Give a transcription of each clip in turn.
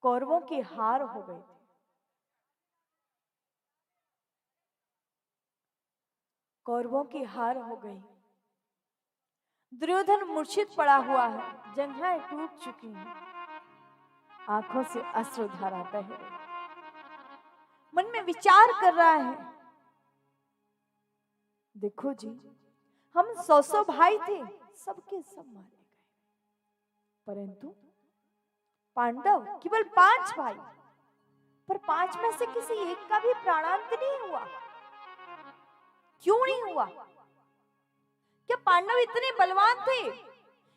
कौरवों की हार हो गई थी। कौरवों की हार हो गई। दुर्योधन मूर्छित पड़ा हुआ है, जंघाएं टूट चुकी हैं, आंखों से अश्रुधारा बह रही, मन में विचार कर रहा है, देखो जी, हम 100 भाई थे, सबके सब मारे गए, परंतु पांडव केवल 5 भाई, पर 5 में से किसी एक का भी प्राणांत नहीं हुआ। क्यों नहीं हुआ? क्या पांडव इतने बलवान थे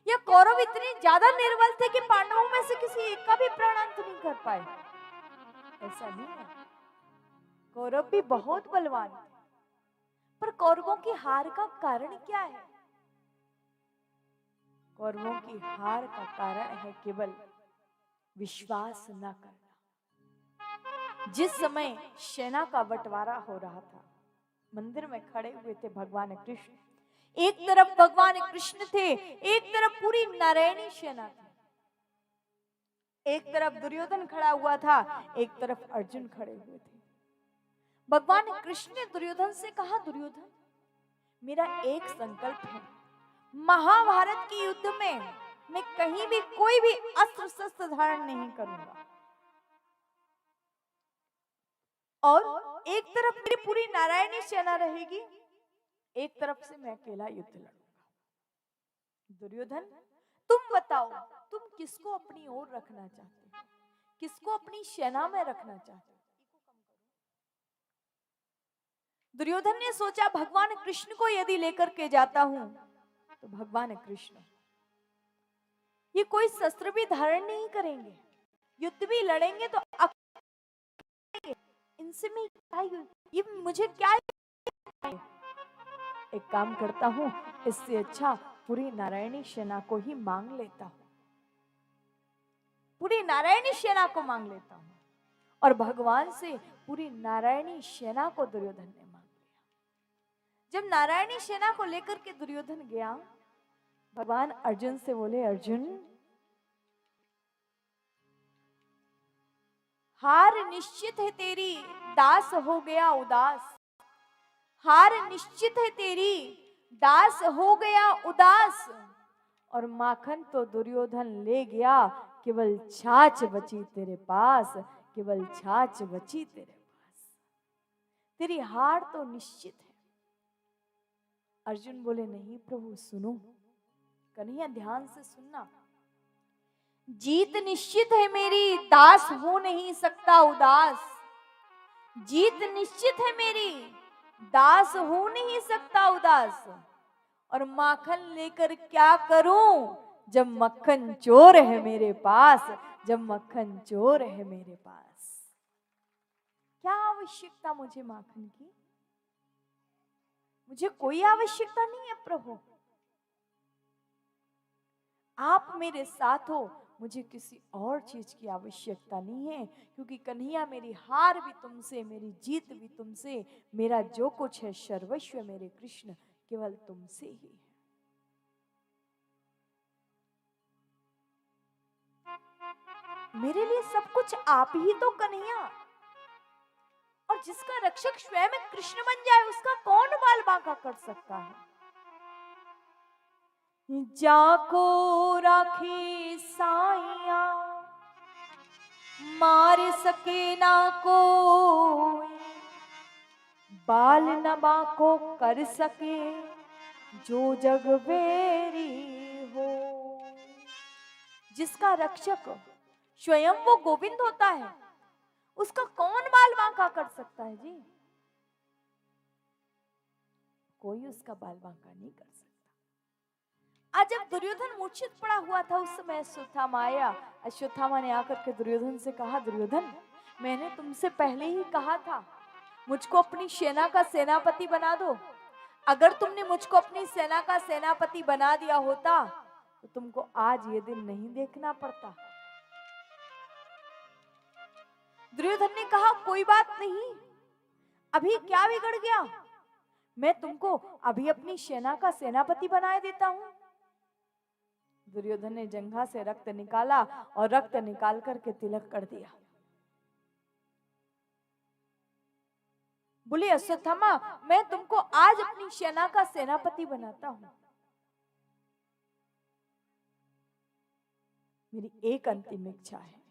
या कौरव इतने ज्यादा निर्बल थे कि पांडवों में से किसी एक का भी प्राणांत नहीं कर पाए? ऐसा नहीं है। कौरव भी बहुत बलवान थे, पर कौरवों की हार का कारण क्या है? कौरवों की हार का कारण है केवल विश्वास न करना। जिस समय सेना का बंटवारा हो रहा था, मंदिर में खड़े हुए थे भगवान कृष्ण। एक तरफ भगवान कृष्ण थे, एक तरफ पूरी नारायणी सेना थी। एक तरफ दुर्योधन खड़ा हुआ था, एक तरफ अर्जुन खड़े हुए थे। भगवान कृष्ण ने दुर्योधन से कहा, दुर्योधन, मेरा एक संकल्प है, महाभारत के युद्ध में मैं कहीं भी कोई भी अस्त्र शस्त्र धारण नहीं करूंगा, और एक तरफ मेरी पूरी नारायणी सेना रहेगी, एक तरफ से मैं अकेला युद्ध लड़ूंगा। दुर्योधन, तुम बताओ, तुम किसको अपनी ओर रखना चाहते हो, किसको अपनी सेना में रखना चाहते हो? दुर्योधन ने सोचा, भगवान कृष्ण को यदि लेकर के जाता हूं तो भगवान कृष्ण ये कोई शस्त्र भी धारण नहीं करेंगे, युद्ध भी लड़ेंगे तो अकेले, इनसे मैं क्या, ये मुझे क्या, एक काम करता हूं, इससे अच्छा पूरी नारायणी सेना को ही मांग लेता हूं, पूरी नारायणी सेना को मांग लेता हूं। और भगवान से पूरी नारायणी सेना को दुर्योधन ने मांग लिया। जब नारायणी सेना को लेकर के दुर्योधन गया, भगवान अर्जुन से बोले, अर्जुन, हार निश्चित है तेरी, दास हो गया उदास। हार निश्चित है तेरी, दास हो गया उदास। और माखन तो दुर्योधन ले गया, केवल छाछ बची तेरे पास, केवल छाछ बची तेरे पास। तेरी हार तो निश्चित है। अर्जुन बोले, नहीं प्रभु, सुनो, कन्हैया ध्यान से सुनना, जीत निश्चित है मेरी, दास हो नहीं सकता उदास। जीत निश्चित है मेरी, दास हो नहीं सकता उदास। और माखन लेकर क्या करूं, जब मक्खन चोर है मेरे पास, जब मक्खन चोर है मेरे पास। क्या आवश्यकता मुझे माखन की? मुझे कोई आवश्यकता नहीं है प्रभु, आप मेरे साथ हो, मुझे किसी और चीज की आवश्यकता नहीं है, क्योंकि कन्हैया मेरी हार भी तुमसे, मेरी जीत भी तुमसे, मेरा जो कुछ है सर्वस्व मेरे कृष्ण केवल तुमसे ही है। मेरे लिए सब कुछ आप ही तो कन्हैया, और जिसका रक्षक स्वयं कृष्ण बन जाए उसका कौन बाल बांका कर सकता है? जाको राखी साइया, मार सके ना कोई, बाल न बाको कर सके, जो जग बेरी हो। जिसका रक्षक स्वयं वो गोविंद होता है, उसका कौन बाल बांका कर सकता है जी? कोई उसका बाल बांका नहीं कर सकता। आज जब दुर्योधन मूर्छित पड़ा हुआ था, उस समय अश्वत्थामा आया। अश्वत्थामा ने आकर के दुर्योधन से कहा, दुर्योधन, मैंने तुमसे पहले ही कहा था मुझको अपनी सेना का सेनापति बना दो। अगर तुमने मुझको अपनी सेना का सेनापति बना दिया होता तो तुमको आज ये दिन नहीं देखना पड़ता। दुर्योधन ने कहा, कोई बात नहीं, अभी क्या बिगड़ गया, मैं तुमको अभी अपनी सेना का सेनापति बना देता हूं। दुर्योधन ने जंघा से रक्त निकाला और रक्त निकाल करके तिलक कर दिया। बोले अश्वत्थामा, मैं तुमको आज अपनी सेना का सेनापति बनाता हूं। मेरी एक अंतिम इच्छा है,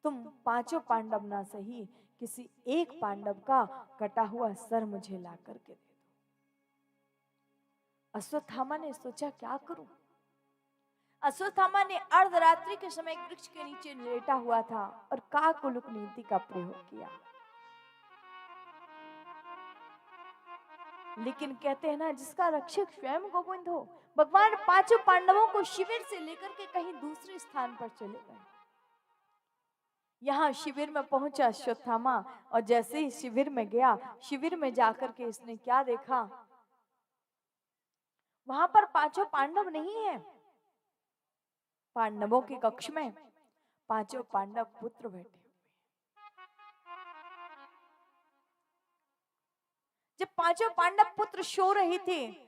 तुम पांचों पांडव ना सही, किसी एक पांडव का कटा हुआ सर मुझे ला करके दे दो। अश्वत्थामा ने सोचा क्या करूं। अश्वत्थामा ने अर्धरात्रि के समय एक वृक्ष के नीचे लेटा हुआ था और काकुलुक नीति का प्रयोग किया। लेकिन कहते हैं ना, जिसका रक्षक स्वयं गोविंद हो, भगवान पांचों पांडवों को शिविर से लेकर के कहीं दूसरे स्थान पर चले गए। यहाँ शिविर में पहुंचा अश्वत्थामा और जैसे ही शिविर में गया, शिविर में जाकर के इसने क्या देखा, वहां पर पांचों पांडव नहीं है। पांडवों के कक्ष में पांचों पांडव पुत्र बैठे। जब पांचों पांडव पुत्र सो रहे थे,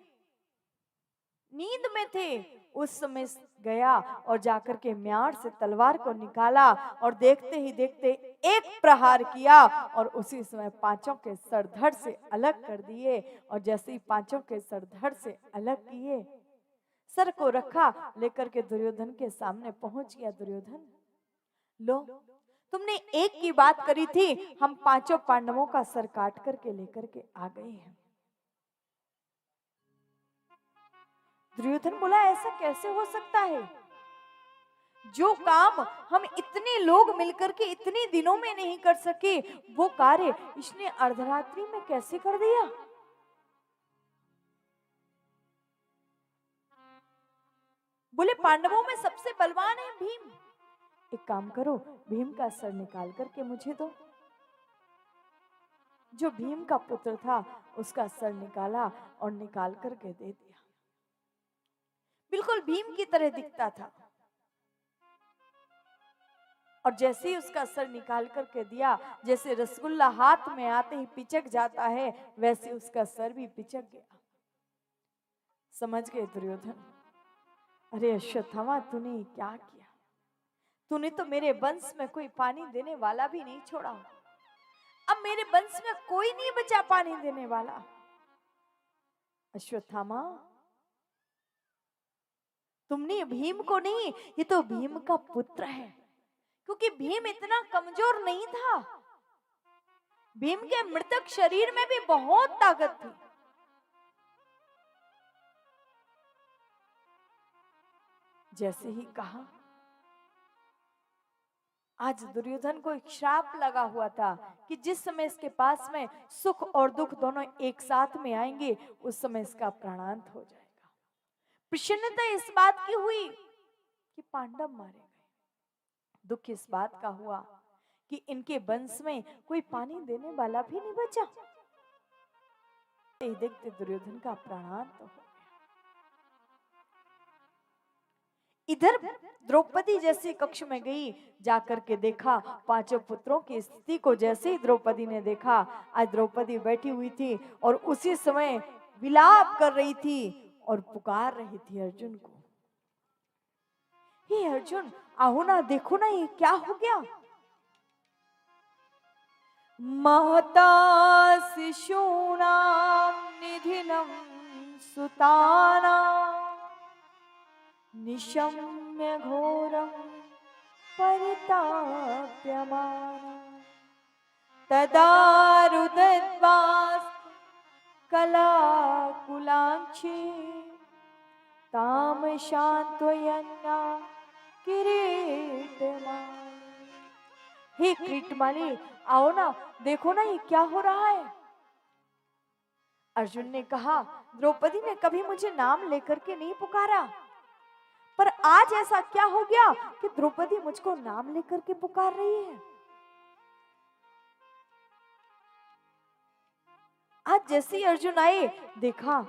नींद में थे, उस समय गया और जाकर के म्यार से तलवार को निकाला और देखते ही देखते एक प्रहार किया और उसी समय पांचों के सर धड़ से अलग कर दिए। और जैसे ही पांचों के सर धड़ से अलग किए, सर को रखा, लेकर के दुर्योधन के सामने पहुंच गया। दुर्योधन, लो, तुमने एक की बात करी थी, हम पांचों पांडवों का सर काट करके लेकर के आ गए हैं। दुर्योधन बोला, ऐसा कैसे हो सकता है? जो काम हम इतने लोग मिलकर के इतने दिनों में नहीं कर सके, वो कार्य इसने अर्धरात्रि में कैसे कर दिया? बोले, पांडवों में सबसे बलवान है भीम। एक काम करो, भीम का सर निकाल करके मुझे दो। जो भीम का पुत्र था, उसका सर निकाला और निकाल करके दे दिया। बिल्कुल भीम की तरह दिखता था। और जैसे ही उसका सर निकाल करके दिया, जैसे रसगुल्ला हाथ में आते ही पिचक जाता है, वैसे उसका सर भी पिचक गया। समझ गए दुर्योधन, अरे अश्वत्थामा, तूने क्या किया? तूने तो मेरे वंश में कोई पानी देने वाला भी नहीं छोड़ा। अब मेरे वंश में कोई नहीं बचा पानी देने वाला। अश्वत्थामा, तुमने भीम को नहीं, ये तो भीम का पुत्र है। क्योंकि भीम इतना कमजोर नहीं था। भीम के मृतक शरीर में भी बहुत ताकत थी। जैसे ही कहा, आज दुर्योधन को एक श्राप लगा हुआ था कि जिस समय इसके पास में सुख और दुख दोनों एक साथ में आएंगे, उस समय इसका प्राणांत हो जाएगा। प्रसन्नता इस बात की हुई कि पांडव मारे गए। दुख इस बात का हुआ कि इनके वंश में कोई पानी देने वाला भी नहीं बचा। देखते दुर्योधन का प्राणांत हो गया। इधर द्रौपदी जैसे कक्ष में गई, जाकर के देखा पांचों पुत्रों की स्थिति को। जैसे ही द्रौपदी ने देखा, आज द्रौपदी बैठी हुई थी और उसी समय विलाप कर रही थी और पुकार रही थी अर्जुन को, हे अर्जुन, आओ ना, देखो ना ये क्या हो गया। महता शिशूनां निधिनं सुतानां निशम्य घोरं परिताप्यमानं तदा रुदद्वास् कलाकुलांक्षी ताम शांतयन्ना किरीटमाली। हे किरीटमाली, आओ ना, देखो ना ये क्या हो रहा है। अर्जुन ने कहा, द्रौपदी ने कभी मुझे नाम लेकर के नहीं पुकारा, पर आज ऐसा क्या हो गया कि द्रौपदी मुझको नाम लेकर के पुकार रही है। आज जैसे ही अर्जुन आए, देखा,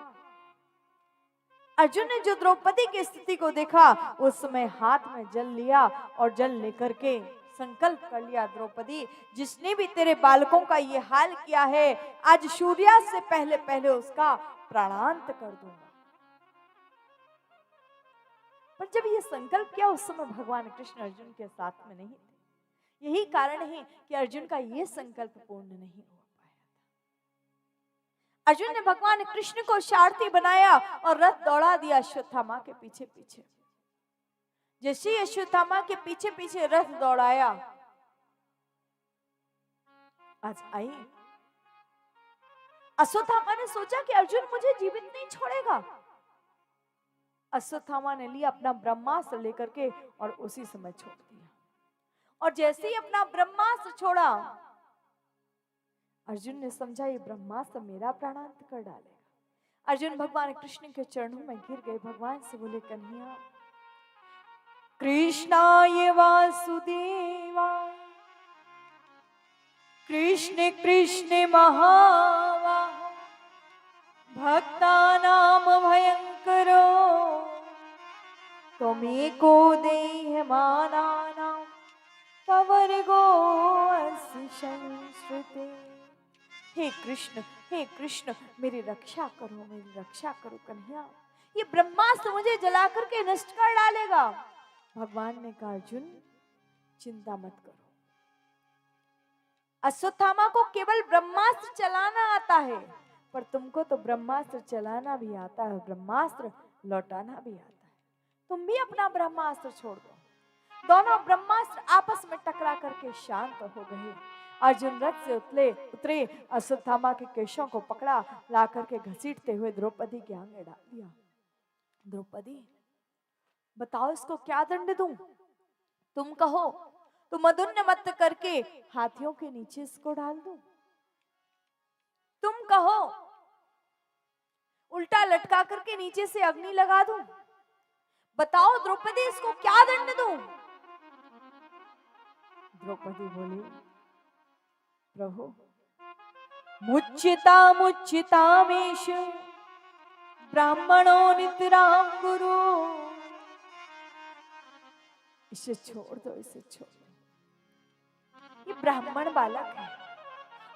अर्जुन ने जो द्रौपदी की स्थिति को देखा, उस समय हाथ में जल लिया और जल लेकर के संकल्प कर लिया, द्रौपदी, जिसने भी तेरे बालकों का ये हाल किया है, आज सूर्यास्त से पहले पहले उसका प्राणांत कर दूंगा। पर जब ये संकल्प किया उस समय भगवान कृष्ण अर्जुन के साथ में नहीं थे। यही कारण है कि अर्जुन का ये संकल्प पूर्ण नहीं हो पाया था। अर्जुन ने भगवान कृष्ण को सारथी बनाया और रथ दौड़ा दिया अश्वत्थामा के पीछे पीछे। जैसे अश्वत्थामा के पीछे पीछे रथ दौड़ाया, आज आई अश्वत्थामा ने सोचा कि अर्जुन मुझे जीवित नहीं छोड़ेगा। अश्वत्थामा ने लिया अपना ब्रह्मास्त्र लेकर के और उसी समय छोड़ दिया। और जैसे ही अपना ब्रह्मास्त्र छोड़ा, अर्जुन ने समझा ये ब्रह्मास्त्र मेरा प्राणांत कर डालेगा। अर्जुन भगवान कृष्ण के चरणों में गिर गए, भगवान से बोले कन्हैया, कृष्णाय वासुदेवाय कृष्ण कृष्ण महावाह भक्तानां भयंकरो त्वमेको देहमानानां पवर्गो असि संस्कृते। हे कृष्ण मेरी रक्षा करो, मेरी रक्षा करो कन्हैया, ये ब्रह्मास्त्र मुझे जला करके नष्ट कर डालेगा। भगवान ने कहा अर्जुन चिंता मत करो, अश्वत्थामा को केवल ब्रह्मास्त्र चलाना आता है, पर तुमको तो ब्रह्मास्त्र चलाना भी आता है, ब्रह्मास्त्र लौटाना भी आता है। तुम भी अपना ब्रह्मास्त्र छोड़ दो। दोनों ब्रह्मास्त्र आपस में टकरा करके शांत हो गए। अर्जुन रथ से उतरे, अश्वत्थामा के केशों को पकड़ा, ला करके घसीटते हुए द्रौपदी के आंगन डाल दिया। द्रौपदी बताओ इसको क्या दंड दूं? तुम कहो तो मधुन्न मत करके हाथियों के नीचे इसको डाल दूं, तुम कहो उल्टा लटका करके नीचे से अग्नि लगा दूं। बताओ द्रौपदी इसको क्या दंड दूं? द्रौपदी बोली प्रभु मुच्चितामेष ब्राह्मणो नितराम गुरु। इसे छोड़ दो, इसे छोड़ दो, ये ब्राह्मण बालक है।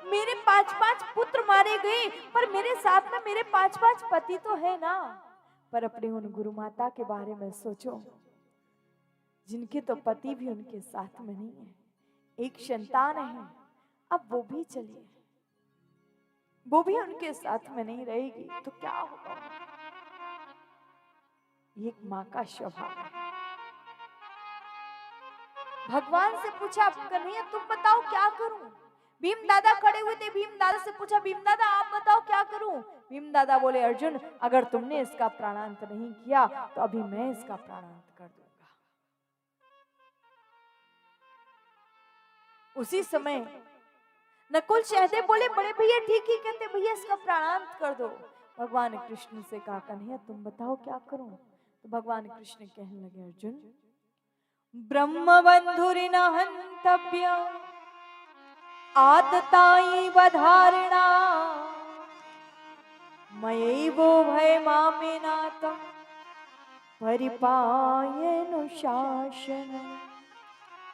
मेरे 5-5 पुत्र मारे गए, पर मेरे साथ में मेरे 5-5 पति तो है ना। पर अपने उन गुरु माता के बारे में सोचो, जिनके तो पति भी उनके साथ में नहीं है, एक संतान है, अब वो भी चली, वो भी उनके साथ में नहीं रहेगी तो क्या होगा? एक माँ का स्वभाव है। भगवान से पूछा कन्हैया तुम बताओ क्या करूं? भीम दादा खड़े हुए थे, भीम दादा से पूछा भीम दादा आप बताओ क्या करूं? भीम दादा बोले अर्जुन अगर तुमने इसका प्राणांत नहीं किया तो अभी मैं इसका प्राणांत कर दूंगा। उसी समय नकुल सहदेव बोले बड़े भैया ठीक ही कहते, भैया इसका प्राणांत कर दो। भगवान कृष्ण से कहा कन्हैया तुम बताओ क्या करूं? तो भगवान कृष्ण कहने लगे अर्जुन ब्रह्म बंधुरिन हंतव्य आतताई वधारणा मयैवो भयमामेनातं परिपायनुशासनम्।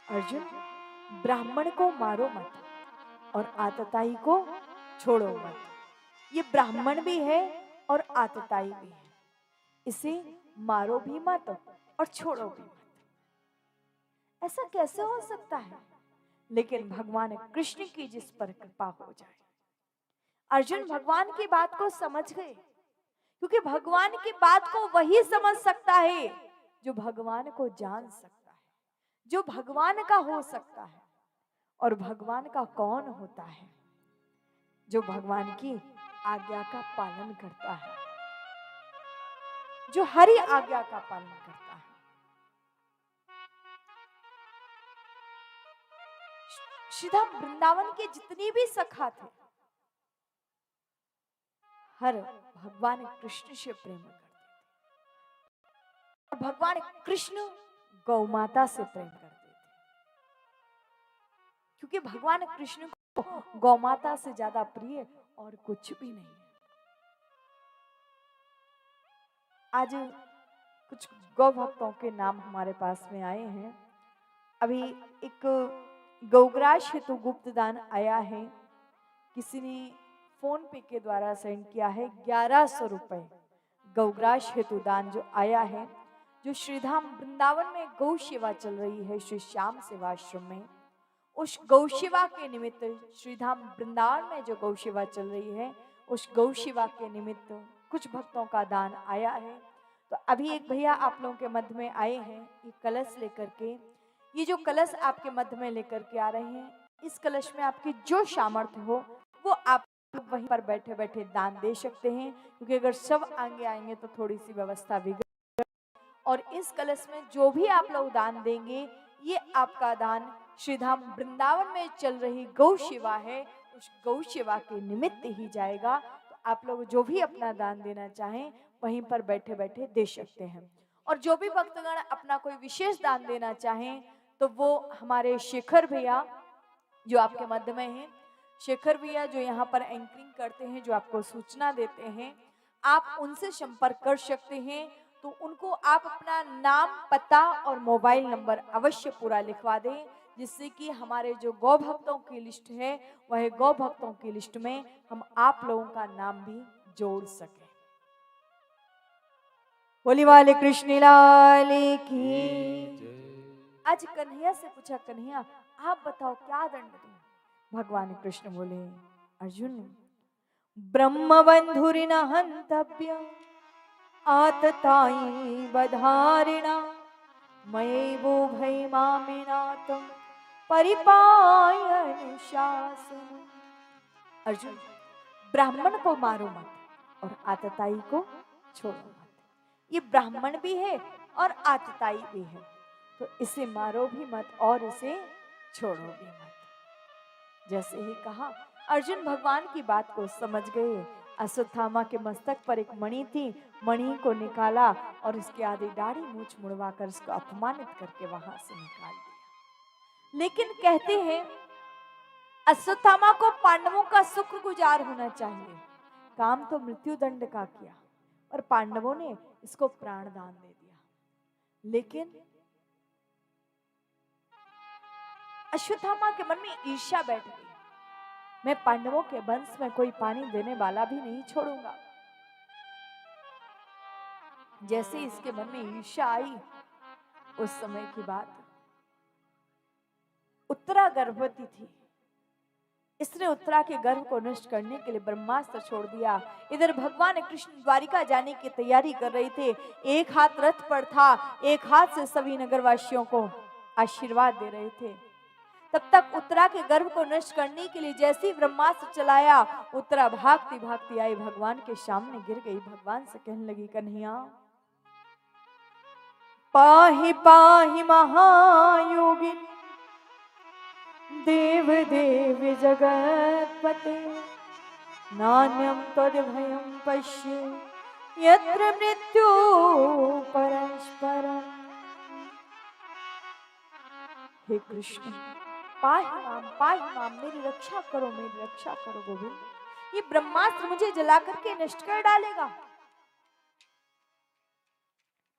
अर्जुन ब्राह्मण को मारो मत और आतताई को छोड़ो मत। ये ब्राह्मण भी है और आतताई भी है, इसे मारो भी मत और छोड़ो भी मत। ऐसा कैसे हो सकता है? लेकिन भगवान कृष्ण की जिस पर कृपा हो जाए। अर्जुन भगवान की बात को समझ गए, क्योंकि भगवान की बात को वही समझ सकता है जो भगवान को जान सकता है, जो भगवान का हो सकता है। और भगवान का कौन होता है? जो भगवान की आज्ञा का पालन करता है, जो हरि आज्ञा का पालन करता है। श्रीधाम वृंदावन के जितने भी सखा थे, हर भगवान कृष्ण से प्रेम करते थे। और भगवान कृष्ण गौ माता से प्रेम करते थे, क्योंकि भगवान कृष्ण को गौ माता से ज्यादा प्रिय और कुछ भी नहीं है। आज कुछ गौ भक्तों के नाम हमारे पास में आए हैं। अभी एक गौग्रास हेतु गुप्त दान आया है, किसी ने फोन पे के द्वारा सेंड किया है 1100 रुपए। गौग्रास हेतु दान जो आया है जो श्रीधाम वृंदावन में गौ सेवा चल रही है श्री श्याम सेवाश्रम में, उस गौ सेवा के निमित्त श्रीधाम वृंदावन में जो गौ सेवा चल रही है उस गौ सेवा के निमित्त कुछ भक्तों का दान आया है। तो अभी एक भैया आप लोगों के मध्य में आए हैं ये कलश लेकर के। ये जो कलश आपके मध्य में लेकर के आ रहे हैं, इस कलश में आपकी जो सामर्थ्य हो वो आप वहीं पर बैठे बैठे दान दे सकते हैं, क्योंकि अगर सब आगे आएंगे तो थोड़ी सी व्यवस्था बिगड़। और इस कलश में जो भी आप लोग दान देंगे ये आपका दान श्रीधाम वृंदावन में चल रही गौ सेवा है, उस गौ सेवा के निमित्त ही जाएगा। तो आप लोग जो भी अपना दान देना चाहें वहीं पर बैठे बैठे दे सकते हैं। और जो भी भक्तगण अपना कोई विशेष दान देना चाहें तो वो हमारे शेखर भैया जो आपके मध्य में हैं, शेखर भैया जो यहाँ पर एंकरिंग करते हैं, जो आपको सूचना देते हैं, आप उनसे संपर्क कर सकते हैं। तो उनको आप अपना नाम, पता और मोबाइल नंबर अवश्य पूरा लिखवा दें, जिससे कि हमारे जो गौ भक्तों की लिस्ट है वह गौ भक्तों की लिस्ट में हम आप लोगों का नाम भी जोड़ सकें। बोली वाले कृष्ण लाल की। आज कन्हैया से पूछा, कन्हैया आप बताओ क्या दंड दूं? भगवान कृष्ण बोले, अर्जुन ब्रह्म बंधुरिन हंतव्य आतताई बधारिणा मयैवो भयमामिनातं परिपायन शासन। अर्जुन ब्राह्मण को मारो मत और आतताई को छोड़ो मत। ये ब्राह्मण भी है और आतताई भी है, तो इसे मारो भी मत और इसे छोड़ो भी मत। जैसे ही कहा अर्जुन भगवान की बात को समझ गए। अश्वत्थामा के मस्तक पर एक मणि थी, मणि को निकाला और उसके आधी दाढ़ी मूछ मुड़वा कर उसको अपमानित करके वहां से निकाल दिया। लेकिन कहते हैं अश्वत्थामा को पांडवों का शुक्रगुजार होना चाहिए। काम तो मृत्यु दंड का किया और पांडवों ने इसको प्राण दान दे दिया। लेकिन अश्वत्थामा के मन में ईर्ष्या बैठ गई, मैं पांडवों के वंश में कोई पानी देने वाला भी नहीं छोड़ूंगा। जैसे इसके मन में ईर्ष्या आई, उस समय की बात, उत्तरा गर्भवती थी। इसने उत्तरा के गर्भ को नष्ट करने के लिए ब्रह्मास्त्र छोड़ दिया। इधर भगवान कृष्ण द्वारिका जाने की तैयारी कर रहे थे। एक हाथ रथ पर था, एक हाथ से सभी नगरवासियों को आशीर्वाद दे रहे थे। तब तक उत्तरा के गर्भ को नष्ट करने के लिए जैसे ही ब्रह्मास्त्र चलाया, उत्तरा भागती भागती आई भगवान के सामने गिर गई। भगवान से कहने लगी, कन्हैया पाहि पाहि महायोगिन देव देव जगत्पते नान्यं तद्भयं पश्ये यत्र मृत्यु परस्परम्। हे कृष्ण पाहि माम, मेरी रक्षा करो, मेरी रक्षा करो गोविंद। ये ब्रह्मास्त्र मुझे जला करके नष्ट कर डालेगा।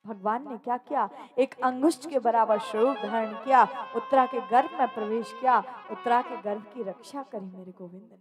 भगवान ने क्या किया, एक अंगुष्ठ के बराबर स्वरूप धारण किया, उत्तरा के गर्भ में प्रवेश किया, उत्तरा के गर्भ की रक्षा करी मेरे गोविंद ने।